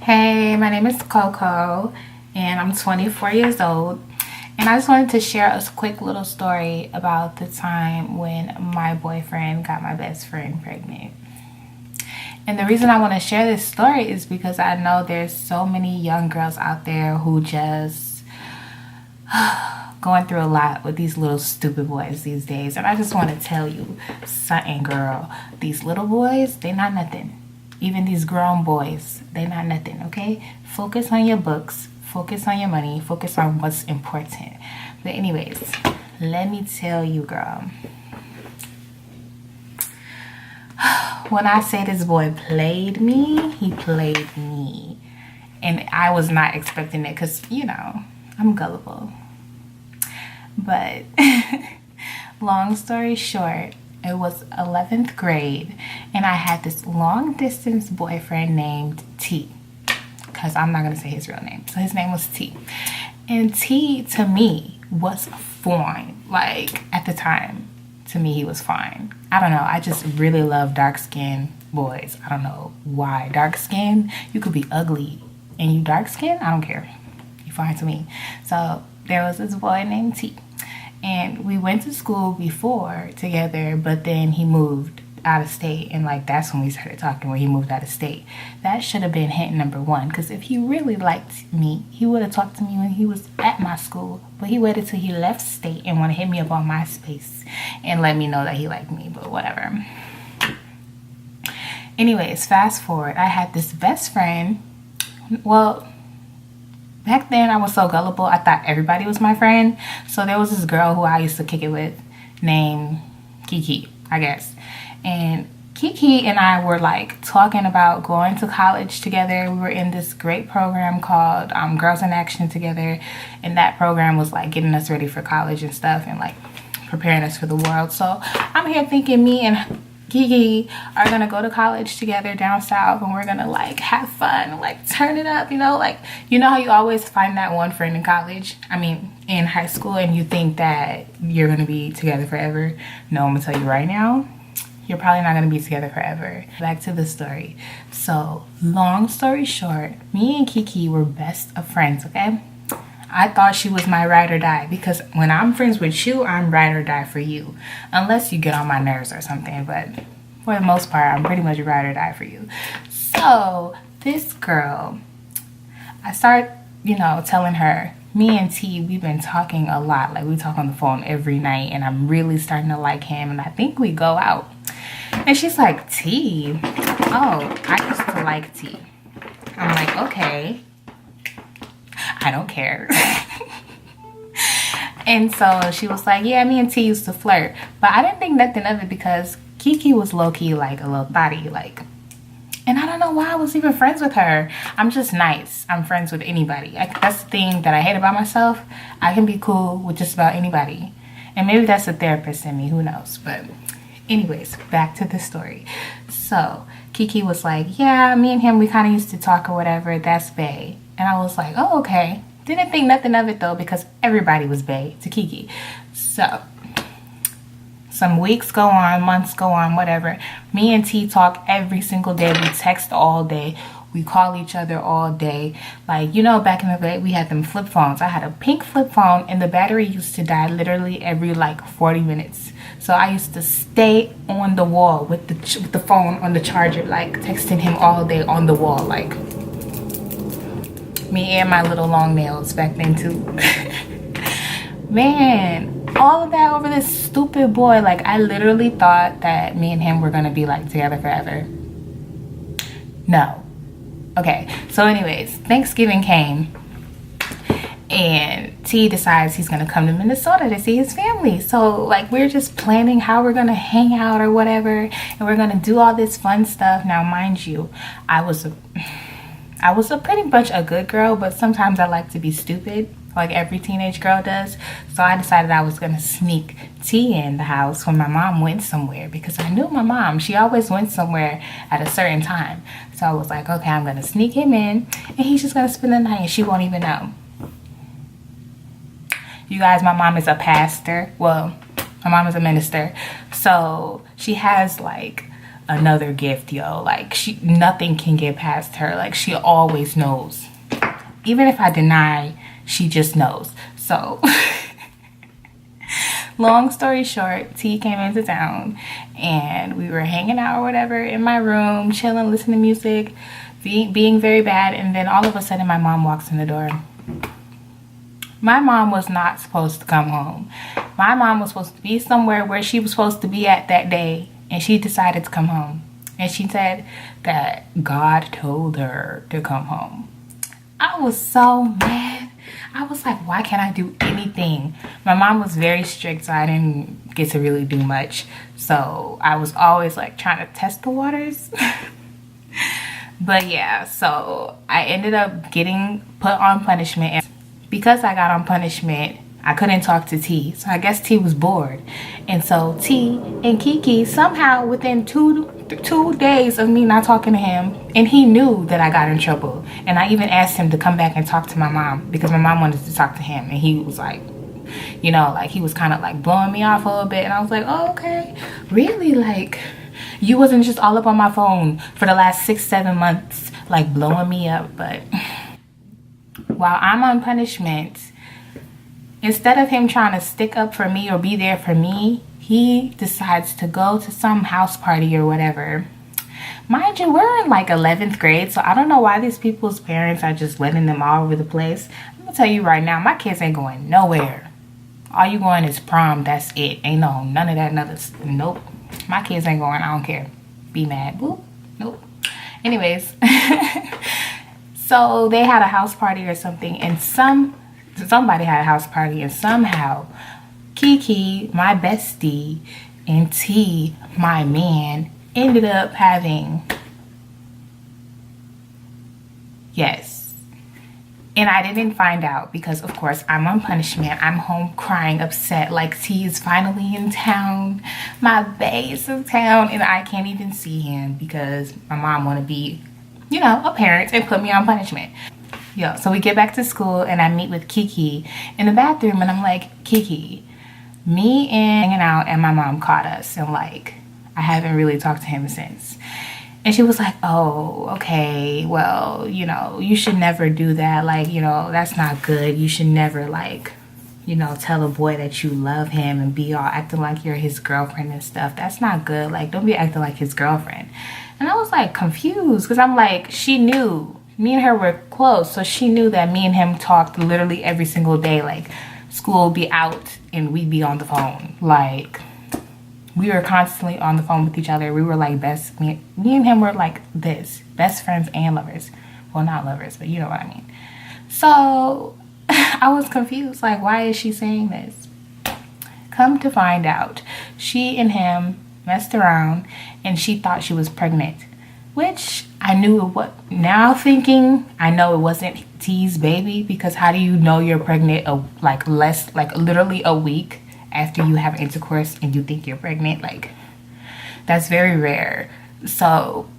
Hey, my name is Coco and I'm 24 years old. And I just wanted to share a quick little story about the time when my boyfriend got my best friend pregnant. And the reason I want to share this story is because I know there's so many young girls out there who just going through a lot with these little stupid boys these days. And I just want to tell you something, girl. These little boys, they not nothing. Even these grown boys, they not nothing, okay? Focus on your books, focus on your money, focus on what's important. But anyways, let me tell you, girl. When I say this boy played me, he played me. And I was not expecting it because, you know, I'm gullible. But long story short, it was 11th grade and I had this long distance boyfriend named T, because I'm not going to say his real name. So his name was T. And T to me was fine. Like at the time, to me he was fine. I don't know. I just really love dark skinned boys. I don't know why. Dark skin, you could be ugly and you dark skin, I don't care. You're fine to me. So there was this boy named T. And we went to school before together, but then he moved out of state. And like, that's when we started talking, when he moved out of state. That should have been hint number one. Because if he really liked me, he would have talked to me when he was at my school. But he waited till he left state and want to hit me up on MySpace and let me know that he liked me, but whatever. Anyways, fast forward. I had this best friend. Well, back then I was so gullible, I thought everybody was my friend. So there was this girl who I used to kick it with named Kiki, I guess. And Kiki and I were like talking about going to college together. We were in this great program called Girls in Action together. And that program was like getting us ready for college and stuff and like preparing us for the world. So I'm here thinking me and Kiki are gonna go to college together down south and we're gonna like have fun, like turn it up, you know how you always find that one friend in college, in high school, and you think that you're gonna be together forever. No, I'm gonna tell you right now, you're probably not gonna be together forever. Back to the story. So long story short, me and Kiki were best of friends, okay? I thought she was my ride or die because when I'm friends with you, I'm ride or die for you. Unless you get on my nerves or something, but for the most part, I'm pretty much ride or die for you. So this girl, I start, telling her, me and T, we've been talking a lot. Like we talk on the phone every night and I'm really starting to like him and I think we go out. And she's like, T? Oh, I used to like T. I'm like, okay. I don't care. And so she was like, yeah, me and T used to flirt. But I didn't think nothing of it because Kiki was low-key like a little thotty. And I don't know why I was even friends with her. I'm just nice. I'm friends with anybody. That's the thing that I hate about myself. I can be cool with just about anybody. And maybe that's the therapist in me. Who knows? But anyways, back to the story. So Kiki was like, yeah, me and him, we kind of used to talk or whatever. That's bae. And I was like, oh, okay. Didn't think nothing of it, though, because everybody was bae to Kiki. So some weeks go on, months go on, whatever. Me and T talk every single day. We text all day. We call each other all day. Like, back in the day, we had them flip phones. I had a pink flip phone, and the battery used to die literally every, 40 minutes. So I used to stay on the wall with the phone on the charger, texting him all day on the wall, me and my little long nails back then too. Man, all of that over this stupid boy. I literally thought that me and him were gonna be together forever. No. Okay, so anyways, Thanksgiving came and T decides he's gonna come to Minnesota to see his family. So we're just planning how we're gonna hang out or whatever, and we're gonna do all this fun stuff. Now mind you, I was a pretty much a good girl, but sometimes I like to be stupid, like every teenage girl does. So I decided I was going to sneak T in the house when my mom went somewhere, because I knew my mom, she always went somewhere at a certain time. So I was like, okay, I'm going to sneak him in and he's just going to spend the night and she won't even know. You guys, my mom is a pastor. Well, my mom is a minister. So she has another gift, yo. Like, nothing can get past her. Like, she always knows. Even if I deny, she just knows. So long story short, T came into town and we were hanging out or whatever in my room, chilling, listening to music, being very bad. And then all of a sudden my mom walks in the door. My mom was not supposed to come home. My mom was supposed to be somewhere where she was supposed to be at that day, and she decided to come home. And she said that God told her to come home. I was so mad. I was like, why can't I do anything? My mom was very strict, so I didn't get to really do much. So I was always like trying to test the waters. But yeah, so I ended up getting put on punishment. And because I got on punishment, I couldn't talk to T. So I guess T was bored. And so T and Kiki, somehow within two days of me not talking to him, and he knew that I got in trouble. And I even asked him to come back and talk to my mom because my mom wanted to talk to him. And he was like, you know, like he was kind of like blowing me off a little bit. And I was like, oh, okay. Really? Like, you wasn't just all up on my phone for the last 6-7 months, like blowing me up. But while I'm on punishment, instead of him trying to stick up for me or be there for me, he decides to go to some house party or whatever. Mind you, we're in like 11th grade, so I don't know why these people's parents are just letting them all over the place. I'm gonna tell you right now, my kids ain't going nowhere. All you going is prom, that's it. Ain't none of that, nope. My kids ain't going, I don't care. Be mad, boop, nope. Anyways, so they had a house party or something, and somebody had a house party, and somehow Kiki, my bestie, and T, my man, ended up having, yes. And I didn't find out because, of course, I'm on punishment. I'm home crying, upset, like T is finally in town. My bae is in town, and I can't even see him because my mom want to be, you know, a parent and put me on punishment. Yo, so we get back to school, and I meet with Kiki in the bathroom, and I'm like, Kiki, me and hanging out, and my mom caught us, and like, I haven't really talked to him since. And she was like, oh, okay, well, you know, you should never do that. Like, you know, that's not good. You should never, like, you know, tell a boy that you love him and be all acting like you're his girlfriend and stuff. That's not good. Like, don't be acting like his girlfriend. And I was like confused because I'm like, she knew. Me and her were close, so she knew that me and him talked literally every single day. Like, school would be out and we'd be on the phone. Like, we were constantly on the phone with each other. We were like me and him were like this, best friends and lovers. Well, not lovers, but you know what I mean. So I was confused, like, why is she saying this? Come to find out, she and him messed around and she thought she was pregnant, which I knew what. Now thinking, I know it wasn't T's baby, because how do you know you're pregnant like literally a week after you have intercourse and you think you're pregnant? Like, that's very rare. So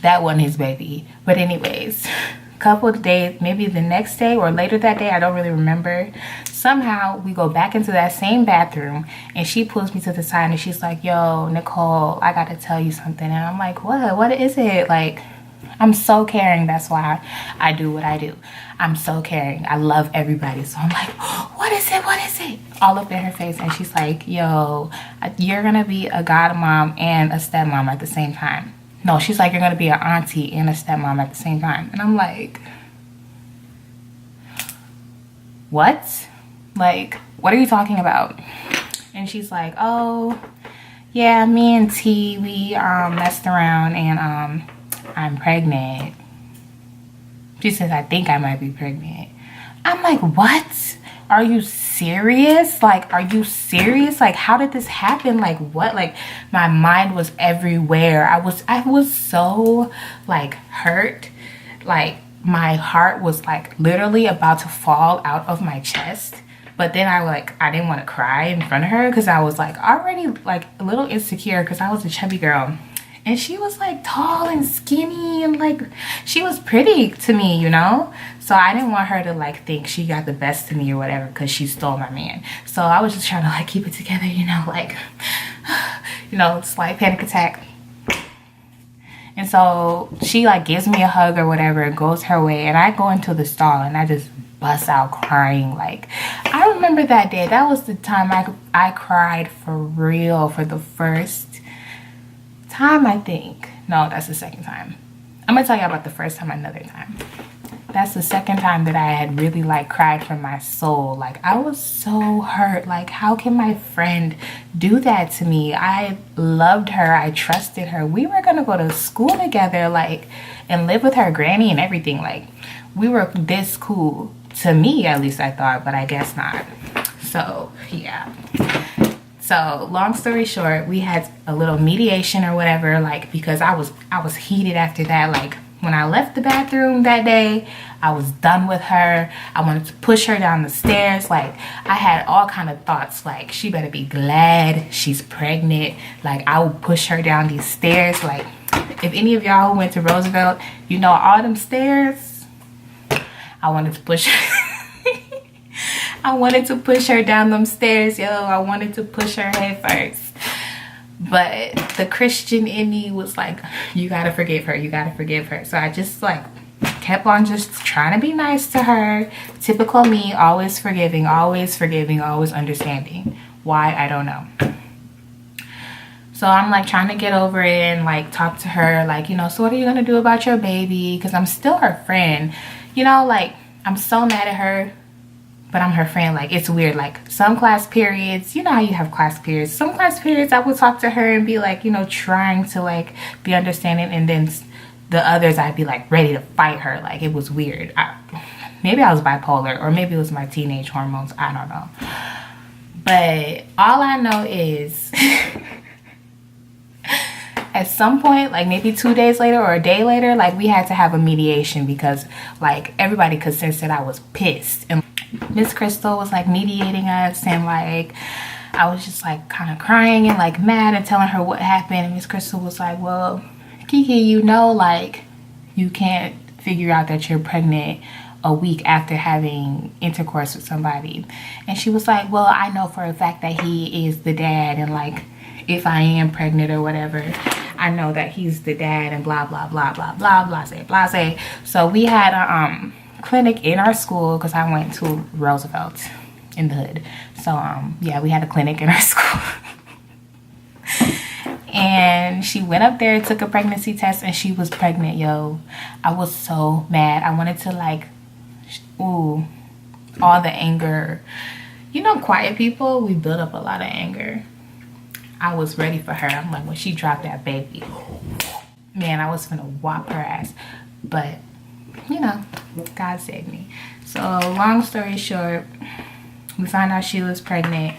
that wasn't his baby. But anyways, a couple of days, maybe the next day or later that day, I don't really remember, somehow we go back into that same bathroom and she pulls me to the side and she's like, yo, Nicole, I gotta tell you something. And I'm like, what is it? Like, I'm so caring. That's why I do what I do. I'm so caring. I love everybody. So I'm like, what is it? All up in her face. And she's like, yo, you're gonna be a godmom and a stepmom at the same time. No, she's like, you're gonna be an auntie and a stepmom at the same time. And I'm like, what? Like, what are you talking about? And she's like, oh, yeah, me and T, we messed around and I'm pregnant. She says, I think I might be pregnant. I'm like, what? Are you serious? Like, are you serious? Like, how did this happen? Like, what? Like, my mind was everywhere. I was so, like, hurt. Like, my heart was, like, literally about to fall out of my chest. But then I didn't want to cry in front of her because I was, like, already, like, a little insecure because I was a chubby girl. And she was like tall and skinny and like she was pretty to me, you know? So I didn't want her to like think she got the best of me or whatever because she stole my man. So I was just trying to like keep it together, you know, like, you know, slight panic attack. And so she like gives me a hug or whatever, goes her way, and I go into the stall and I just bust out crying. Like, I remember that day. That was the time I cried for real for the first time, I think. No, that's the second time. I'm gonna tell you about the first time another time. That's the second time that I had really like cried from my soul. Like, I was so hurt. Like, how can my friend do that to me? I loved her. I trusted her. We were gonna go to school together, like, and live with her granny and everything. Like, we were this cool. To me, at least I thought, but I guess not. So, yeah. So, long story short, we had a little mediation or whatever, like, because I was heated after that. Like, when I left the bathroom that day, I was done with her. I wanted to push her down the stairs. Like, I had all kind of thoughts, like, she better be glad she's pregnant. Like, I would push her down these stairs. Like, if any of y'all who went to Roosevelt, you know, all them stairs, I wanted to push I wanted to push her down them stairs, yo. I wanted to push her head first. But the Christian in me was like, you gotta forgive her. You gotta forgive her. So I just like kept on just trying to be nice to her. Typical me, always forgiving, always understanding. Why? I don't know. So I'm like trying to get over it and like talk to her, like, you know, so what are you gonna do about your baby? Because I'm still her friend. You know, like, I'm so mad at her, but I'm her friend. Like, it's weird. Like, some class periods, you know how you have class periods. Some class periods, I would talk to her and be like, you know, trying to like be understanding. And then the others, I'd be like ready to fight her. Like, it was weird. Maybe I was bipolar, or maybe it was my teenage hormones. I don't know. But all I know is at some point, like maybe 2 days later or a day later, like we had to have a mediation because like everybody could sense that I was pissed. And Miss Crystal was like mediating us, and like I was just like kind of crying and like mad and telling her what happened. And Miss Crystal was like, well, Kiki, you know, like you can't figure out that you're pregnant a week after having intercourse with somebody. And she was like, well, I know for a fact that he is the dad, and like if I am pregnant or whatever, I know that he's the dad, and blah blah blah blah blah blase. So we had a clinic in our school because I went to Roosevelt in the hood. So yeah, we had a clinic in our school. And she went up there, took a pregnancy test, and she was pregnant, yo. I was so mad. I wanted to like, ooh, all the anger. You know, quiet people, we build up a lot of anger. I was ready for her. I'm like, when she dropped that baby, man, I was gonna whop her ass. But, you know, God saved me. So, long story short, we found out she was pregnant,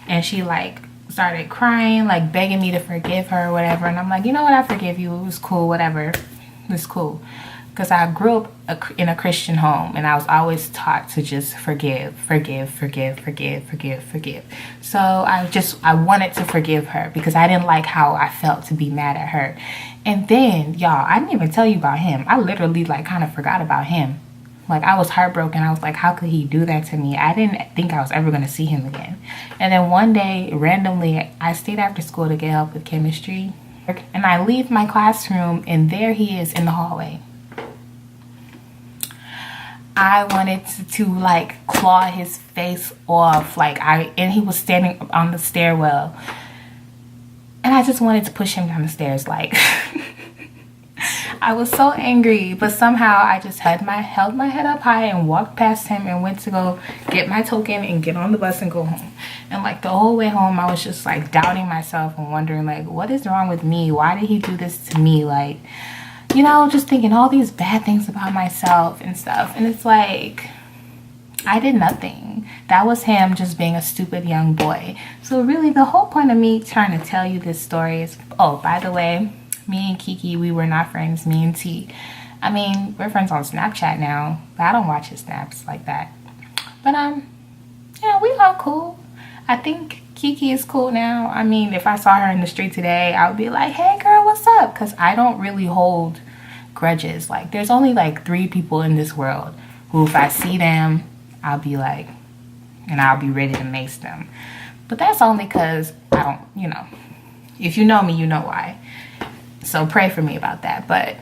and she like started crying, like begging me to forgive her or whatever. And I'm like, you know what, I forgive you. It was cool, whatever. It was cool. Because I grew up in a Christian home, and I was always taught to just forgive. So I wanted to forgive her because I didn't like how I felt to be mad at her. And then, y'all, I didn't even tell you about him. I literally like kind of forgot about him. Like, I was heartbroken. I was like, how could he do that to me? I didn't think I was ever going to see him again. And then one day, randomly, I stayed after school to get help with chemistry. And I leave my classroom, and there he is in the hallway. I wanted to like claw his face off, and he was standing on the stairwell, and I just wanted to push him down the stairs. Like, I was so angry, but somehow I just held my head up high and walked past him and went to go get my token and get on the bus and go home. And like the whole way home, I was just like doubting myself and wondering like, what is wrong with me? Why did he do this to me? Like, you know, just thinking all these bad things about myself and stuff. And it's like, I did nothing. That was him just being a stupid young boy. So really the whole point of me trying to tell you this story is, oh, by the way, me and Kiki, we were not friends, me and T. I mean, we're friends on Snapchat now, but I don't watch his snaps like that. But, yeah, we all cool. I think Kiki is cool now. I mean, if I saw her in the street today, I would be like, hey girl, what's up? Because I don't really hold grudges. Like, there's only like 3 people in this world who, if I see them, I'll be like, and I'll be ready to mace them. But that's only because I don't, you know, if you know me, you know why. So pray for me about that. But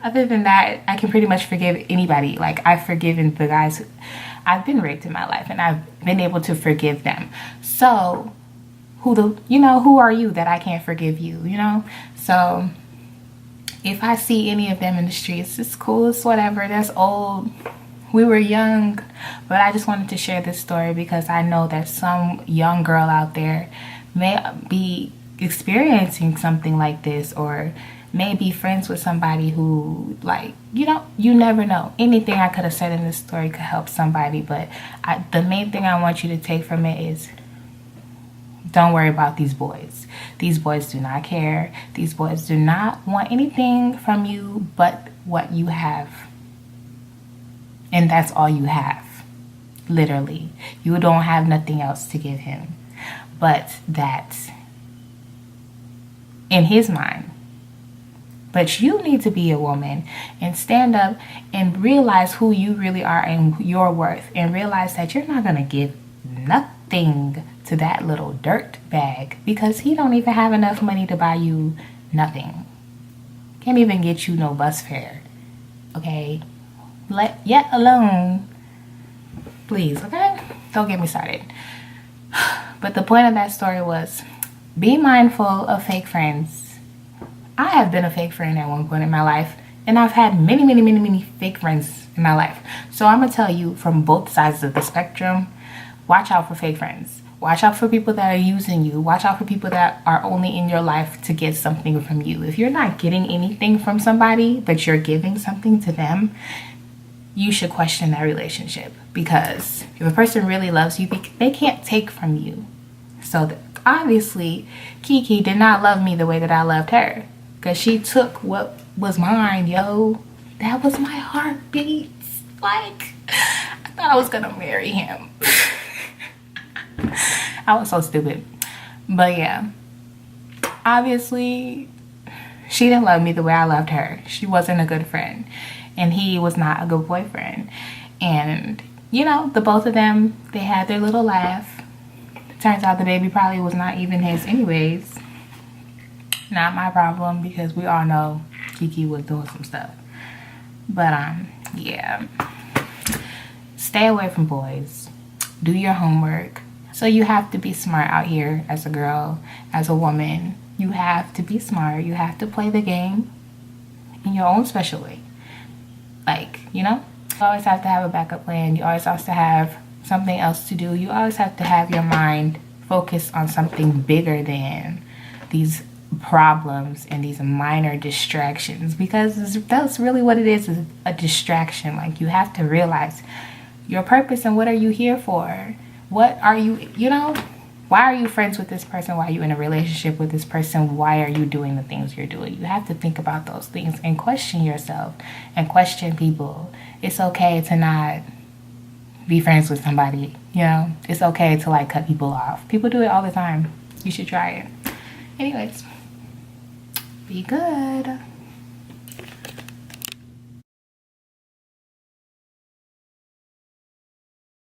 other than that, I can pretty much forgive anybody. Like, I've forgiven the guys. I've been raped in my life, and I've been able to forgive them. So who are you that I can't forgive you, you know? So if I see any of them in the streets, it's cool, it's whatever, that's old, we were young. But I just wanted to share this story because I know that some young girl out there may be experiencing something like this, or may be friends with somebody who, like, you never know. Anything I could have said in this story could help somebody. But the main thing I want you to take from it is, don't worry about these boys. These boys do not care. These boys do not want anything from you but what you have. And that's all you have. Literally. You don't have nothing else to give him. But that, in his mind. But you need to be a woman and stand up and realize who you really are and your worth. And realize that you're not going to give nothing to that little dirt bag, because he don't even have enough money to buy you nothing. Can't even get you no bus fare. Okay? Yet alone, please, okay? Don't get me started. But the point of that story was, be mindful of fake friends. I have been a fake friend at one point in my life, and I've had many fake friends in my life. So I'm gonna tell you, from both sides of the spectrum, watch out for fake friends. Watch out for people that are using you. Watch out for people that are only in your life to get something from you. If you're not getting anything from somebody, but you're giving something to them, you should question that relationship. Because if a person really loves you, they can't take from you. So obviously, Kiki did not love me the way that I loved her. Because she took what was mine, yo. That was my heartbeat. Like, I thought I was gonna marry him. I was so stupid. But yeah, obviously she didn't love me the way I loved her. She wasn't a good friend, and he was not a good boyfriend. And the both of them, they had their little laugh. Turns out the baby probably was not even his anyways. Not my problem, because we all know Kiki was doing some stuff. But yeah, stay away from boys. Do your homework. So you have to be smart out here as a girl, as a woman. You have to be smart. You have to play the game in your own special way. Like, you always have to have a backup plan. You always have to have something else to do. You always have to have your mind focused on something bigger than these problems and these minor distractions, because that's really what it is a distraction. Like, you have to realize your purpose and what are you here for. What are you, why are you friends with this person? Why are you in a relationship with this person? Why are you doing the things you're doing? You have to think about those things and question yourself and question people. It's okay to not be friends with somebody, It's okay to, like, cut people off. People do it all the time. You should try it. Anyways, be good.